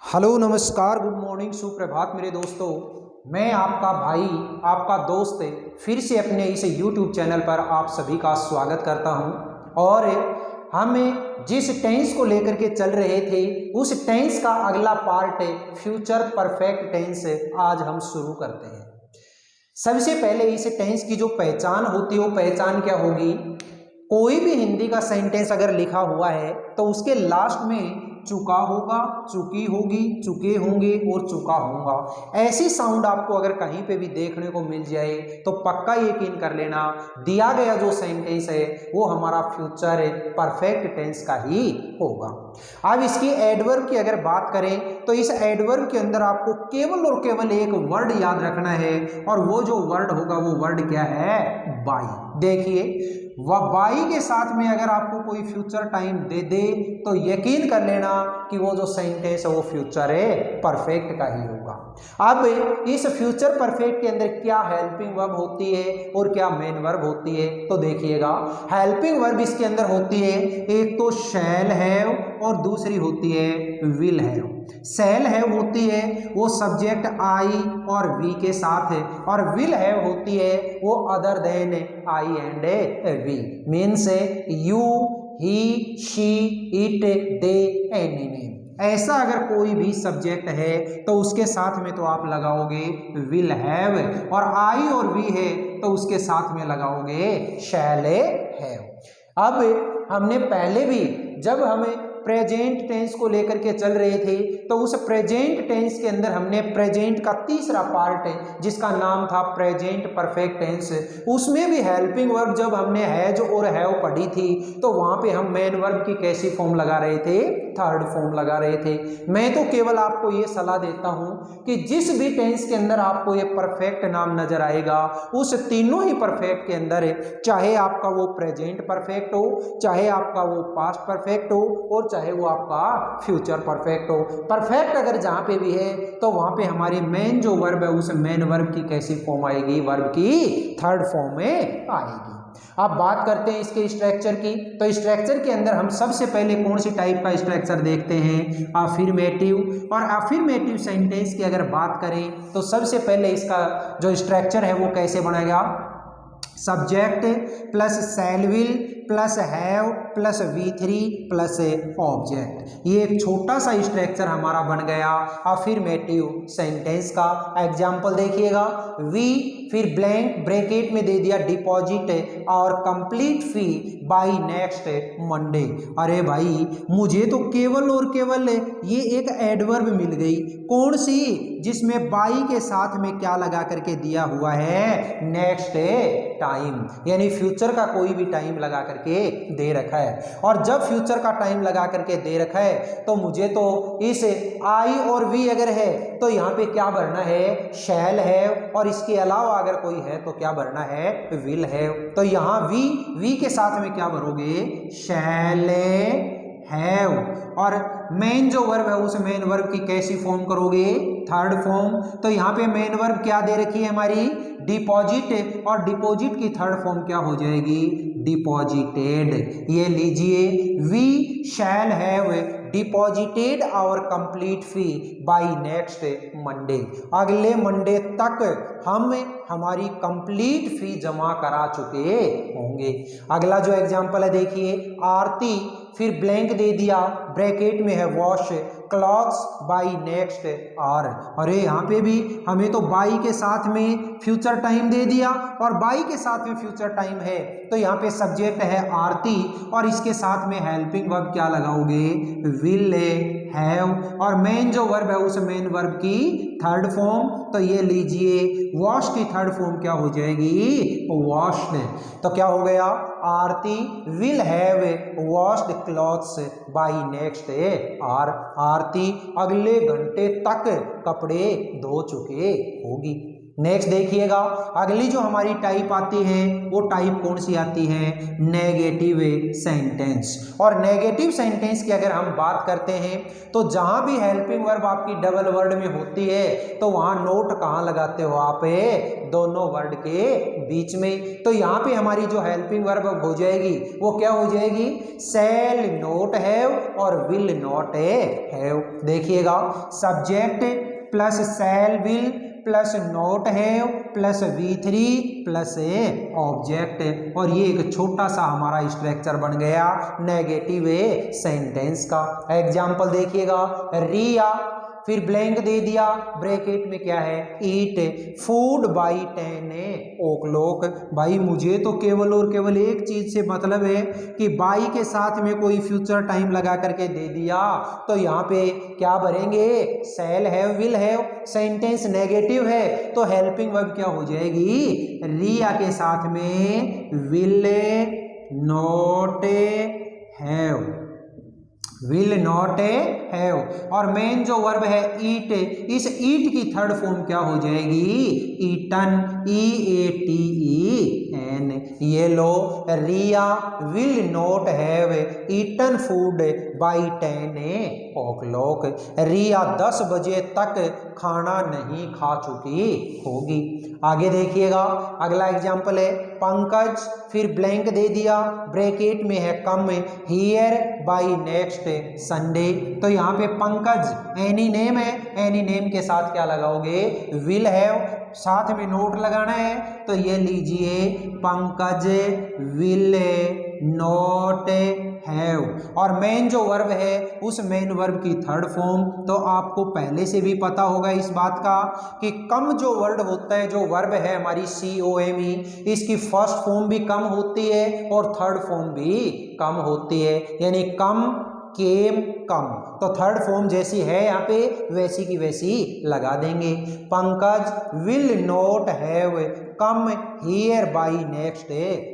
Hello नमस्कार good morning सुप्रभात मेरे दोस्तों। मैं आपका भाई आपका दोस्त फिर से अपने इस YouTube चैनल पर आप सभी का स्वागत करता हूं। और हम जिस टेंस को लेकर के चल रहे थे उस टेंस का अगला पार्ट फ्यूचर परफेक्ट टेंस आज हम शुरू करते हैं। सबसे पहले इस टेंस की जो पहचान होती है वो पहचान क्या होगी। कोई भी हिंदी का सेंटेंस अगर लिखा हुआ है तो उसके लास्ट में चुका होगा, चुकी होगी, चुके होंगे और चुका होगा। ऐसी साउंड आपको अगर कहीं पे भी देखने को मिल जाए तो पक्का यकीन कर लेना दिया गया जो सेंटेंस है वो हमारा फ्यूचर परफेक्ट टेंस का ही होगा। अब इसकी एडवर्ब की अगर बात करें तो इस एडवर्ब के अंदर आपको केवल और केवल एक वर्ड याद रखना है और वो जो वर्ड होगा वो वर्ड क्या है, बाई। देखिए वह बाई के साथ में अगर आपको कोई फ्यूचर टाइम दे दे तो यकीन कर लेना कि वो जो सेंटेंस है वो फ्यूचर परफेक्ट का ही होगा। अब इस फ्यूचर परफेक्ट के अंदर क्या हेल्पिंग वर्ब होती है और क्या मेन वर्ब होती है तो देखिएगा। हेल्पिंग वर्ब इसके अंदर होती है एक तो शैल हैव और दूसरी होती है विल हैव। शैल हैव होती है वो सब्जेक्ट आई और वी के साथ है और विल हैव होती है वो other than I and we. Means you, he, she, it, they, any name. ऐसा अगर कोई भी सब्जेक्ट है तो उसके साथ में तो आप लगाओगे विल हैव और आई और वी है तो उसके साथ में लगाओगे शैल हैव। अब हमने पहले भी जब हमें प्रेजेंट टेंस को लेकर के चल रहे थे तो उस प्रेजेंट टेंस के अंदर हमने प्रेजेंट का तीसरा पार्ट है जिसका नाम था प्रेजेंट परफेक्ट टेंस। उसमें भी हेल्पिंग वर्ब जब हमने हैज और हैव पढ़ी थी तो वहां पे हम मेन वर्ब की कैसी फॉर्म लगा रहे थे, थर्ड फॉर्म लगा रहे थे। मैं तो केवल आपको ये सलाह देता हूं कि जिस भी टेंस के अंदर आपको ये परफेक्ट नाम नजर आएगा उस तीनों ही परफेक्ट के अंदर चाहे आपका वो प्रेजेंट परफेक्ट हो, चाहे आपका वो पास्ट परफेक्ट हो और चाहे वो आपका फ्यूचर परफेक्ट हो, परफेक्ट अगर जहां पे भी है तो वहां पे हमारी मेन जो वर्ब है उस मेन वर्ब की कैसी फॉर्म आएगी, वर्ब की थर्ड फॉर्म में आएगी। अब बात करते हैं इसके स्ट्रक्चर की। तो स्ट्रक्चर के अंदर हम सबसे पहले कौन सी टाइप का स्ट्रक्चर देखते हैं, अफर्मेटिव। और अफर्मेटिव सेंटेंस की अगर बात करें तो सबसे पहले इसका जो स्ट्रक्चर है वो कैसे बनेगा, subject plus shell will plus have plus V3 plus object. ये एक छोटा सा स्ट्रक्चर हमारा बन गया अफर्मेटिव सेंटेंस का। एग्जांपल देखिएगा, वी फिर ब्लैंक ब्रैकेट में दे दिया डिपॉजिट और complete fee by next Monday. अरे भाई मुझे तो केवल और केवल ये एक एडवर्ब मिल गई, कौन सी, जिसमें बाई के साथ में क्या लगा करके दिया हुआ है, नेक्स्ट टाइम, यानी फ्यूचर का कोई भी टाइम लगा करके दे रखा है। और जब फ्यूचर का टाइम लगा करके दे रखा है तो मुझे तो इस आई और वी अगर है तो यहाँ पे क्या भरना है, शैल है, और इसके अलावा अगर कोई है तो क्या भरना है, विल है। तो यहाँ वी के साथ में क्या भरोगे, शैल हैव। और मेन जो वर्ब है उस मेन वर्ब की कैसी फॉर्म करोगे, थर्ड फॉर्म। तो यहाँ पे मेन वर्ब क्या दे रखी है हमारी, डिपॉजिट, और डिपॉजिट की थर्ड फॉर्म क्या हो जाएगी, डिपॉजिटेड। ये लीजिए, we shall have deposited our complete fee by next Monday. अगले मंडे तक हम हमारी कंप्लीट फी जमा करा चुके होंगे। अगला जो एग्जांपल है देखिए, आरती फिर ब्लैंक दे दिया ब्रैकेट में है wash clothes by next hour. अरे यहाँ पे भी हमें तो बाई के साथ में फ्यूचर टाइम दे दिया और बाई के साथ में फ्यूचर टाइम है तो यहाँ पे सब्जेक्ट है आरती और इसके साथ में हेल्पिंग वर्ब क्या लगाओगे, विल हैव, और मेन जो वर्ब है उस मेन वर्ब की थर्ड फॉर्म। तो ये लीजिए, वॉश की थर्ड फॉर्म क्या हो जाएगी, वॉश्ड। तो क्या हो गया, Aarti will have washed clothes by next hour. Aarti अगले घंटे तक कपड़े धो चुके होगी। नेक्स्ट देखिएगा, अगली जो हमारी टाइप आती है वो टाइप कौन सी आती है, नेगेटिव सेंटेंस। और नेगेटिव सेंटेंस की अगर हम बात करते हैं तो जहां भी हेल्पिंग वर्ब आपकी डबल वर्ड में होती है तो वहां नोट कहां लगाते हो आप, दोनों वर्ड के बीच में। तो यहाँ पे हमारी जो हेल्पिंग वर्ब हो जाएगी वो क्या हो जाएगी, शैल नोट हैव और विल नॉट हैव। देखिएगा, subject plus shell will plus not have plus V3 plus object, और ये एक छोटा सा हमारा स्ट्रक्चर बन गया नेगेटिव सेंटेंस का। एग्जाम्पल देखिएगा, रिया, फिर ब्लैंक दे दिया, ब्रैकेट में क्या है, ईट फूड बाई 10 o'clock। भाई मुझे तो केवल और केवल एक चीज से मतलब है कि बाई के साथ में कोई फ्यूचर टाइम लगा करके दे दिया तो यहाँ पे क्या भरेंगे, shall have will have. Sentence negative है तो हेल्पिंग वर्ब क्या हो जाएगी, रिया के साथ में will not have, will not have. और मेन जो वर्ब है ईट, इस ईट की थर्ड फॉर्म क्या हो जाएगी, ईटन, EATEN। ये लो, Riya will not have eaten food by 10 o'clock। Riya 10 बजे तक खाना नहीं खा चुकी होगी। आगे देखिएगा, अगला एग्जाम्पल है पंकज, फिर ब्लैंक दे दिया, ब्रैकेट में है कम, हियर बाई नेक्स्ट संडे। तो यहाँ पे पंकज एनी नेम है, एनी नेम के साथ क्या लगाओगे, विल हैव, साथ में नोट लगाना है तो ये लीजिए पंकज विल नॉट हैव। और मेन जो वर्ब है उस मेन वर्ब की थर्ड फॉर्म तो आपको पहले से भी पता होगा इस बात का कि कम जो वर्ड होता है, जो वर्ब है हमारी COME, इसकी फर्स्ट फॉर्म भी कम होती है और थर्ड फॉर्म भी कम होती है, यानी कम केम कम। तो थर्ड फॉर्म जैसी है यहाँ पे वैसी की वैसी लगा देंगे। Pankaj will not have come here by next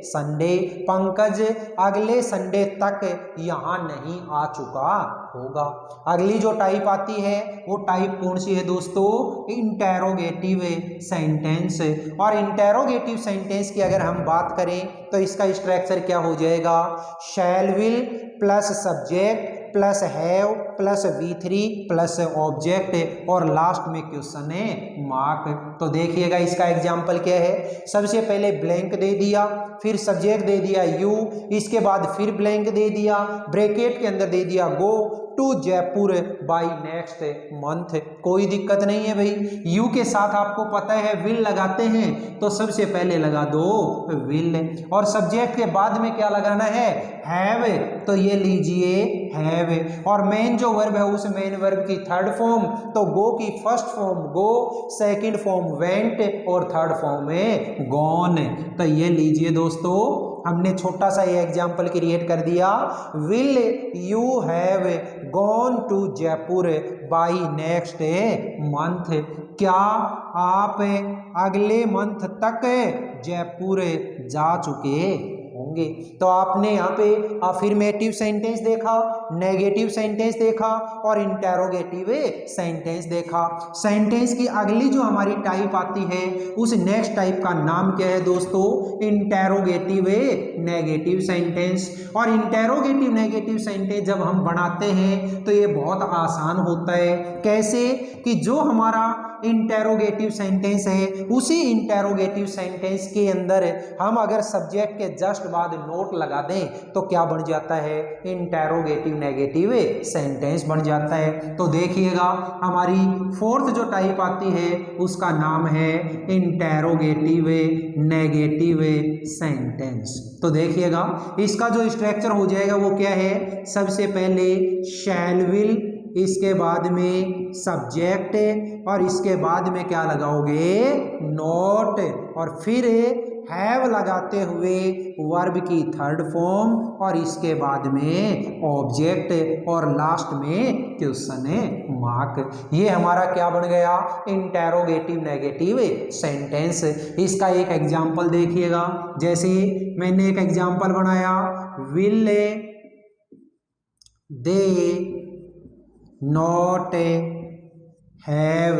Sunday. Pankaj अगले संडे तक यहाँ नहीं आ चुका होगा। अगली जो टाइप आती है वो टाइप कौन सी है दोस्तों, इंटेरोगेटिव सेंटेंस। और इंटेरोगेटिव सेंटेंस की अगर हम बात करें तो इसका स्ट्रक्चर क्या हो जाएगा, शैल will plus subject plus have plus V3 plus object और लास्ट में क्वेश्चन है मार्क। तो देखिएगा इसका एग्जाम्पल क्या है, सबसे पहले ब्लैंक दे दिया, फिर सब्जेक्ट दे दिया यू, इसके बाद फिर ब्लैंक दे दिया, ब्रैकेट के अंदर दे दिया go to Jaipur by next month. कोई दिक्कत नहीं है भाई, यू के साथ आपको पता है विल लगाते हैं तो सबसे पहले लगा दो विल, और सब्जेक्ट के बाद में क्या लगाना है, हैव, तो ये लीजिए हैव। और मेन जो वर्ब है उस मेन वर्ब की थर्ड फॉर्म तो गो की फर्स्ट फॉर्म गो, सेकंड फॉर्म वेंट और थर्ड फॉर्म है गॉन। तो ये लीजिए दोस्तों, हमने छोटा सा ये एग्जाम्पल क्रिएट कर दिया, will you have gone to Jaipur by next month. क्या आप अगले मंथ तक जयपुर जा चुके होंगे। तो आपने यहाँ पे अफर्मेटिव सेंटेंस देखा, नेगेटिव सेंटेंस देखा और इंटेरोगेटिव सेंटेंस देखा। सेंटेंस की अगली जो हमारी टाइप आती है उस नेक्स्ट टाइप का नाम क्या है दोस्तों, इंटेरोगेटिव नेगेटिव सेंटेंस। और इंटेरोगेटिव नेगेटिव सेंटेंस जब हम बनाते हैं तो ये बहुत आसान होता है। कैसे कि जो हमारा इंटेरोगेटिव सेंटेंस है उसी इंटेरोगेटिव सेंटेंस के अंदर हम अगर सब्जेक्ट के जस्ट बाद नोट लगा दें तो क्या बन जाता है, इंटेरोगेटिव नेगेटिव सेंटेंस बन जाता है। तो देखिएगा हमारी फोर्थ जो टाइप आती है उसका नाम है इंटेरोगेटिव नेगेटिव सेंटेंस। तो देखिएगा इसका जो स्ट्रक्चर हो जाएगा वो क्या है, सबसे पहले शैल विल, इसके बाद में सब्जेक्ट और इसके बाद में क्या लगाओगे, नोट, और फिर हैव लगाते हुए वर्ब की थर्ड फॉर्म और इसके बाद में ऑब्जेक्ट और लास्ट में क्वेश्चन मार्क। ये हमारा क्या बन गया, इंटेरोगेटिव नेगेटिव सेंटेंस। इसका एक एग्जाम्पल देखिएगा, जैसे मैंने एक एग्जाम्पल बनाया, will they not have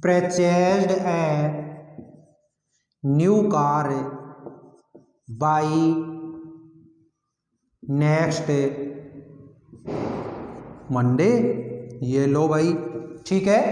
purchased a new car by next Monday. ये लो भाई, ठीक है।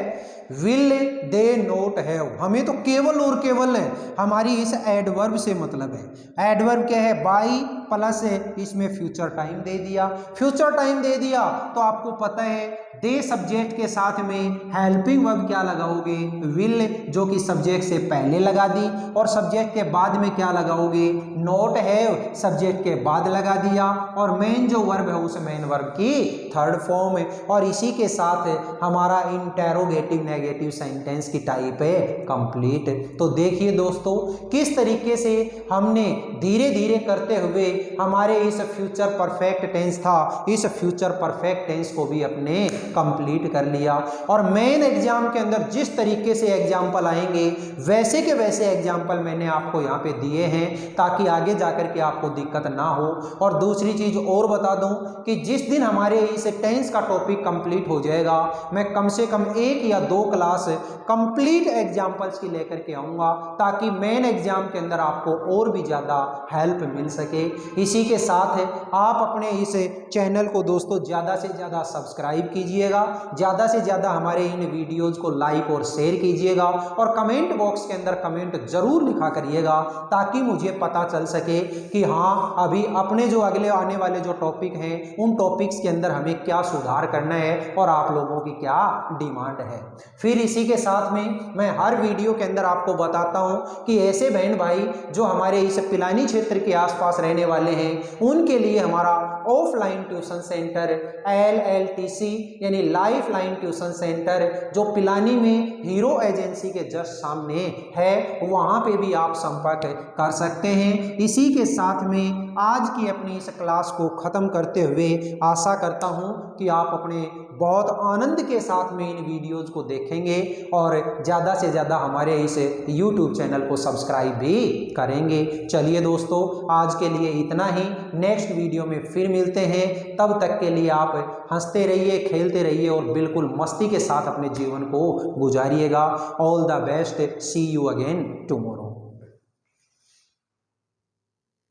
विल दे नोट हैव, हमें तो केवल और केवल हमारी इस एडवर्ब से मतलब है। एडवर्ब क्या है? बाई प्लस इसमें फ्यूचर टाइम दे दिया। फ्यूचर टाइम दे दिया तो आपको पता है दे सब्जेक्ट के साथ में हेल्पिंग वर्ब क्या लगाओगे? विल, जो कि सब्जेक्ट से पहले लगा दी, और सब्जेक्ट के बाद में क्या लगाओगे? नोट हैव, सब्जेक्ट के बाद लगा दिया, और मेन जो वर्ब है उस मेन वर्ब की थर्ड फॉर्म है। और इसी के साथ हमारा इंटेरोगेटिव नेगेटिव सेंटेंस की टाइप है कंप्लीट। तो देखिए दोस्तों किस तरीके से हमने धीरे धीरे करते हुए हमारे इस फ्यूचर परफेक्ट टेंस था, इस फ्यूचर परफेक्ट टेंस को भी अपने कंप्लीट कर लिया। और मेन एग्जाम के अंदर जिस तरीके से एग्जाम्पल आएंगे वैसे के वैसे एग्जाम्पल मैंने आपको यहाँ पे दिए हैं, ताकि आगे जाकर के आपको दिक्कत ना हो। और दूसरी चीज और बता दूं कि जिस दिन हमारे इस टेंस का टॉपिक कंप्लीट हो जाएगा, मैं कम से कम 1 या 2 क्लास कंप्लीट एग्जाम्पल्स की लेकर के आऊंगा, ताकि मेन एग्जाम के अंदर आपको और भी ज्यादा हेल्प मिल सके। इसी के साथ आप अपने इस चैनल को दोस्तों ज्यादा से ज्यादा सब्सक्राइब कीजिएगा, ज्यादा से ज्यादा हमारे इन वीडियोज को लाइक और शेयर कीजिएगा, और कमेंट बॉक्स के अंदर कमेंट जरूर लिखा करिएगा, ताकि मुझे पता चल सके कि हाँ अभी अपने जो अगले आने वाले जो टॉपिक हैं उन टॉपिक्स के अंदर हमें क्या सुधार करना है और आप लोगों की क्या डिमांड है। फिर इसी के साथ में मैं हर वीडियो के अंदर आपको बताता हूं कि ऐसे बहन भाई जो हमारे इस पिलानी क्षेत्र के आसपास रहने वाले हैं उनके लिए हमारा ऑफलाइन ट्यूशन सेंटर LLTC यानी लाइफ लाइन ट्यूशन सेंटर जो पिलानी में हीरो एजेंसी के जस्ट सामने है, वहां पे भी आप संपर्क कर सकते हैं। इसी के साथ में आज की अपनी इस क्लास को खत्म करते हुए आशा करता हूं कि आप अपने बहुत आनंद के साथ में इन वीडियोज को देखेंगे और ज़्यादा से ज़्यादा हमारे इस YouTube चैनल को सब्सक्राइब भी करेंगे। चलिए दोस्तों आज के लिए इतना ही, नेक्स्ट वीडियो में फिर मिलते हैं। तब तक के लिए आप हंसते रहिए, खेलते रहिए और बिल्कुल मस्ती के साथ अपने जीवन को गुजारिएगा। All the best, see you again tomorrow.